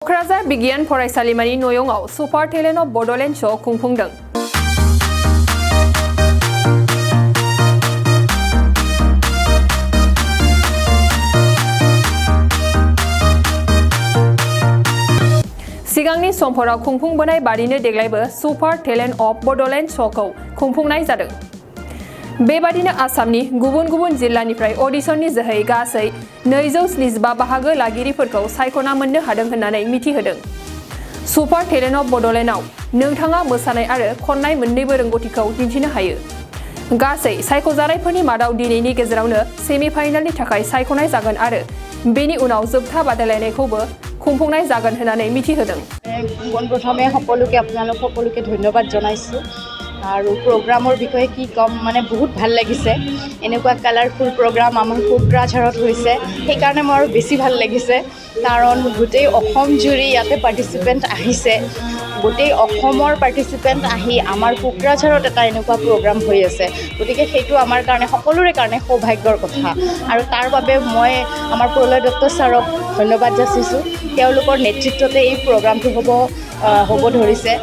क'क्राझार बिगियान फरायसालिमानि नयंआव सुपार टेलेन्ट अफ बड'लेण्ड श' खुंफुंदों। सिगांनि समफोराव खुंफुंबोनाय बादिनो देग्लायबो सुपार टेलेन्ट अफ बड'लेण्ड श'खौ खुंफुंनाय जादों। बेबादिनो आसामनि गुबुन गुबुन जिल्लानिफ्राय अडिशननि जोहै गासै 275 बाहागो लागिरिफोरखौ सायख'ना मोननो हादों होननानै मिथिहोदों। सुपार टेलेन्ट अफ बड'लेण्डआव नोंथाङा मोसानाय आरो खननाय मोन्नैबो रोंगौथिखौ दिन्थिनो हायो। गासै सायख'जानायफोरनि मादाव दिनैनि गेजेरावनो सेमिफाइनालनि थाखाय सायख'नाय जागोन आरो बेनि उनाव जोबथा बादायलायनायखौबो खुंफुंनाय जागोन होननानै मिथिहोदों। পোনপ্ৰথমে সকলোকে ধন্যবাদ জনাইছোঁ আৰু প্ৰগ্ৰামৰ বিষয়ে কি ক'ম মানে বহুত ভাল লাগিছে। এনেকুৱা কালাৰফুল প্ৰগ্ৰাম আমাৰ কোকৰাঝাৰত হৈছে, সেইকাৰণে মোৰ বেছি ভাল লাগিছে কাৰণ গোটেই অসম জুৰি ইয়াতে পাৰ্টিচিপেণ্ট আহিছে। গোটেই অসমৰ পাৰ্টিচিপেণ্ট আহি আমাৰ কোকৰাঝাৰত এটা এনেকুৱা প্ৰগ্ৰাম হৈ আছে, গতিকে সেইটো আমাৰ কাৰণে সকলোৰে কাৰণে সৌভাগ্যৰ কথা আৰু তাৰ বাবে মই আমাৰ প্ৰলয় দত্ত ছাৰক ধন্যবাদ যাচিছোঁ। তেওঁলোকৰ নেতৃত্বতে এই প্ৰগ্ৰামটো হ'ব ধৰিছে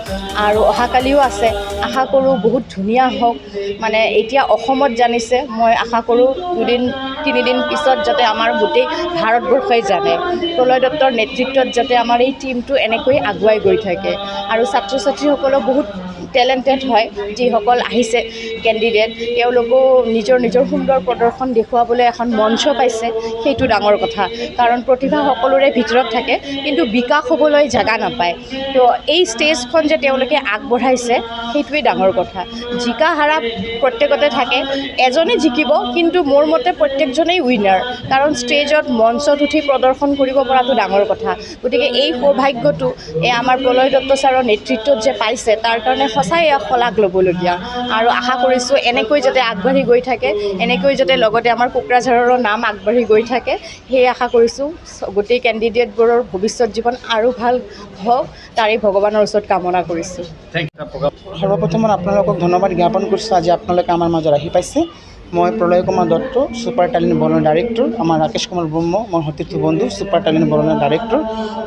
আৰু অহাকালিও আছে। আশা কৰোঁ বহুত ধুনীয়া হওক, মানে এতিয়া অসমত জানিছে, মই আশা কৰোঁ 2-3 পিছত যাতে আমাৰ গোটেই ভাৰতবৰ্ষই জানে। প্ৰলয় দত্তৰ নেতৃত্বত যাতে আমাৰ এই টীমটো এনেকৈ আগুৱাই গৈ থাকে আৰু ছাত্ৰ ছাত্ৰীসকলেও বহুত টেলেণ্টেড হয়, যিসকল আহিছে কেণ্ডিডেট, তেওঁলোকেও নিজৰ সুন্দৰ প্ৰদৰ্শন দেখুৱাবলৈ এখন মঞ্চ পাইছে, সেইটো ডাঙৰ কথা। কাৰণ প্ৰতিভা সকলোৰে ভিতৰত থাকে, কিন্তু বিকাশ হ'বলৈ জেগা নাপায়। তো এই ষ্টেজখন যে তেওঁলোকে আগবঢ়াইছে সেইটোৱেই ডাঙৰ কথা। জিকা হাৰা প্ৰত্যেকতে থাকে, এজনে জিকিব, কিন্তু মোৰ মতে প্ৰত্যেকজনেই উইনাৰ, কাৰণ ষ্টেজত মঞ্চত উঠি প্ৰদৰ্শন কৰিব পৰাটো ডাঙৰ কথা। গতিকে এই সৌভাগ্যটো আমাৰ প্ৰলয় দত্ত ছাৰৰ নেতৃত্বত যে পাইছে, তাৰ কাৰণে সঁচাই শলাগ ল'বলগীয়া আৰু আশা কৰিছোঁ এনেকৈ যাতে আগবাঢ়ি গৈ থাকে, এনেকৈ যাতে লগতে আমাৰ কোকৰাঝাৰৰো নাম আগবাঢ়ি গৈ থাকে, সেয়ে আশা কৰিছোঁ। গোটেই কেণ্ডিডেটবোৰৰ ভৱিষ্যত জীৱন আৰু ভাল হওক, তাৰেই ভগৱানৰ ওচৰত কামনা কৰিছোঁ। সৰ্বপ্ৰথমত আপোনালোকক ধন্যবাদ জ্ঞাপন কৰিছোঁ, আজি আপোনালোকে আমাৰ মাজত আহি পাইছে। মই প্ৰলয় Kumar Dutta, super talent Bodoland director. আমাৰ ৰাকেশ কুমাৰ ব্ৰহ্ম মোৰ সতীৰ্থ বন্ধু, ছুপাৰ টেলেণ্ট বড়োলেণ্ড ডাইৰেক্টৰ।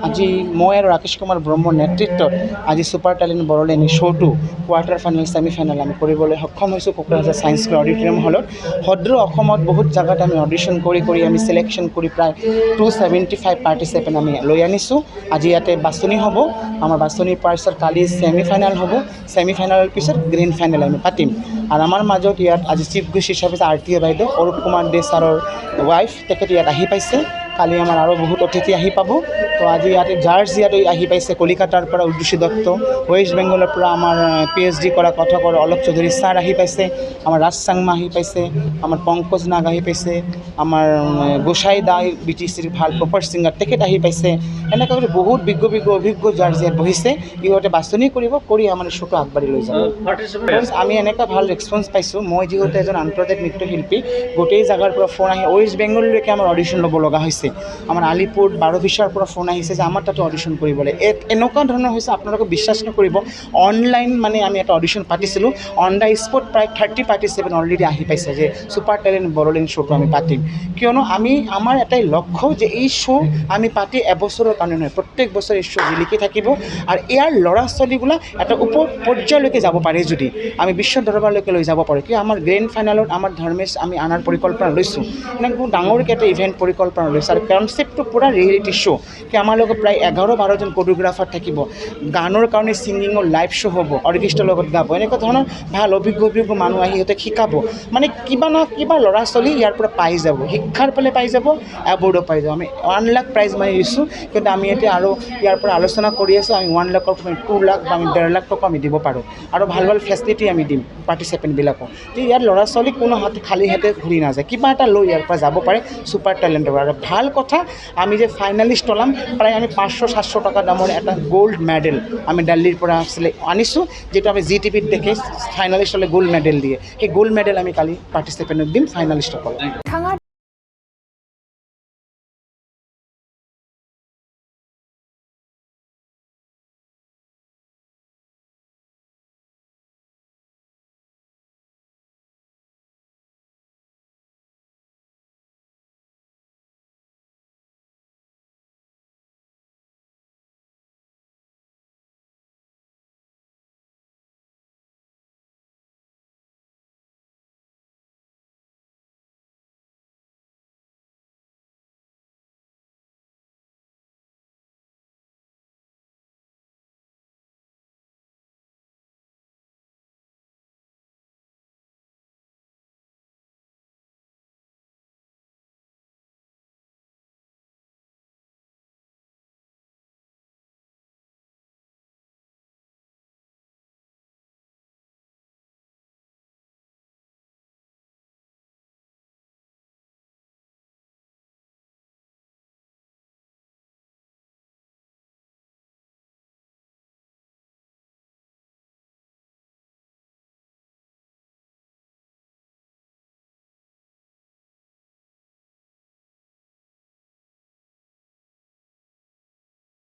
আজি মই আৰু ৰাকেশ কুমাৰ ব্ৰহ্মৰ নেতৃত্বত আজি ছুপাৰ টেলেণ্ট বড়োলেণ্ড শ্ব'টো কোৱাৰ্টাৰ ফাইনেল ছেমিফাইনেল আমি কৰিবলৈ সক্ষম হৈছোঁ কোকৰাঝাৰ ছায়েন্স স্কুল অডিটৰিয়াম হলত। সদৌ অসমত বহুত জেগাত আমি অডিশ্যন কৰি আমি চিলেকশ্যন কৰি প্ৰায় 275 পাৰ্টিচিপেণ্ট আমি লৈ আনিছোঁ। আজি ইয়াতে বাছনি হ'ব, আমাৰ বাছনিৰ পিছত কালি ছেমিফাইনেল হ'ব, ছেমিফাইনেলৰ পিছত গ্ৰেণ্ড ফাইনেল আমি পাতিম। আৰু আমাৰ মাজত ইয়াত আজি চিফ গেষ্ট হিচাপে RTO বাইদেউ অৰূপ কুমাৰ দে ছাৰৰ ৱাইফ, তেখেতে ইয়াত আহি পাইছে। কালি আমাৰ আৰু বহুত অতিথি আহি পাব। তো আজি ইয়াতে জাৰ্জ ইয়াতে আহি পাইছে কলিকাতাৰ পৰা উৰ্বশী দত্ত, ৱেষ্ট বেংগলৰ পৰা আমাৰ PhD কৰা কথকৰ অলক চৌধুৰী ছাৰ আহি পাইছে, আমাৰ ৰাজ চাংমা আহি পাইছে, আমাৰ পংকজ নাগ আহি পাইছে, আমাৰ গোসাই দাই BTCৰ ভাল প্ৰপাৰ ছিংগাৰ তেখেত আহি পাইছে। এনেকৈ কৰি বহুত অভিজ্ঞ জাৰ্জ ইয়াত বহিছে। ইহঁতে বাছনি কৰি আমাৰ শ্ব'টো আগবাঢ়ি লৈ যাব। আমি এনেকুৱা ভাল ৰেছপন্স পাইছোঁ। মই যিহেতু এজন আন্তৰ্জাতিক নৃত্যশিল্পী, গোটেই জেগাৰ পৰা ফোন আহি ৱেষ্ট বেংগললৈকে আমাৰ অডিশ্যন ল'ব লগা হৈছে। আমাৰ আলিপুৰ বাৰবিছাৰ পৰা ফোন আহিছে যে আমাৰ তাতো অডিশ্যন কৰিবলৈ। এনেকুৱা ধৰণৰ হৈছে, আপোনালোকে বিশ্বাস নকৰিব, অনলাইন মানে আমি এটা অডিশ্যন পাতিছিলোঁ, অন দ্য স্পট প্ৰায় 30 পাৰ্টিচিপেণ্ট অলৰেডি আহি পাইছে যে ছুপাৰ টেলেণ্ট বড়োলেণ্ড শ্ব'টো আমি পাতিম। কিয়নো আমাৰ এটাই লক্ষ্য যে এই শ্ব' আমি পাতি এবছৰৰ কাৰণে নহয়, প্ৰত্যেক বছৰ এই শ্ব' জিলিকি থাকিব আৰু ইয়াৰ ল'ৰা ছোৱালীবিলাক এটা ওপৰ পৰ্যায়লৈকে যাব পাৰে, যদি আমি বিশ্ব দৰবাৰলৈকে লৈ যাব পাৰোঁ। কিয় আমাৰ গ্ৰেণ্ড ফাইনেলত আমাৰ ধৰ্মেশ আমি আনাৰ পৰিকল্পনা লৈছোঁ। এনেকৈ বহুত ডাঙৰকৈ এটা ইভেণ্ট পৰিকল্পনা লৈছোঁ আৰু কনচেপ্টটো পূৰা ৰিয়েলিটি শ্ব', কি আমাৰ লগত প্ৰায় 11-12জন কোৰিঅ'গ্ৰাফাৰ থাকিব, গানৰ কাৰণে ছিংগিঙৰ লাইভ শ্ব' হ'ব, অৰ্কেষ্ট্ৰাৰ লগত গাব, এনেকুৱা ধৰণৰ ভাল অভিজ্ঞ মানুহ আহি সিহঁতে শিকাব। মানে কিবা না কিবা ল'ৰা ছোৱালী ইয়াৰ পৰা পাই যাব, শিক্ষাৰ ফালে পাই যাব, এৱাৰ্ডো পাই যাব। আমি 1 লাখ প্ৰাইজ মানি দিছোঁ, কিন্তু আমি এতিয়া আৰু ইয়াৰ পৰা আলোচনা কৰি আছোঁ, আমি 1 লাখৰ পৰা 2 লাখ বা আমি 1.5 লাখ টকা আমি দিব পাৰোঁ আৰু ভাল ফেচিলিটি আমি দিম পাৰ্টিচিপেণ্টবিলাকক। যে ইয়াৰ ল'ৰা ছোৱালী কোনো খালী হাতে ঘূৰি নাযায়, কিবা এটা লৈ ইয়াৰ পৰা যাব পাৰে ছুপাৰ টেলেণ্টৰ। আৰু ভাল কথা, আমি যে ফাইনেলিষ্ট ওলাম, প্ৰায় আমি 500-700 টকা দামৰ এটা গ'ল্ড মেডেল আমি দিল্লীৰ পৰা আনিছোঁ, যিটো আমি GTVত দেখি ফাইনেলিষ্ট হ'লে গ'ল্ড মেডেল দিয়ে। সেই গ'ল্ড মেডেল আমি কালি পাৰ্টিচিপেণ্টক দিম, ফাইনেলিষ্টসকলক।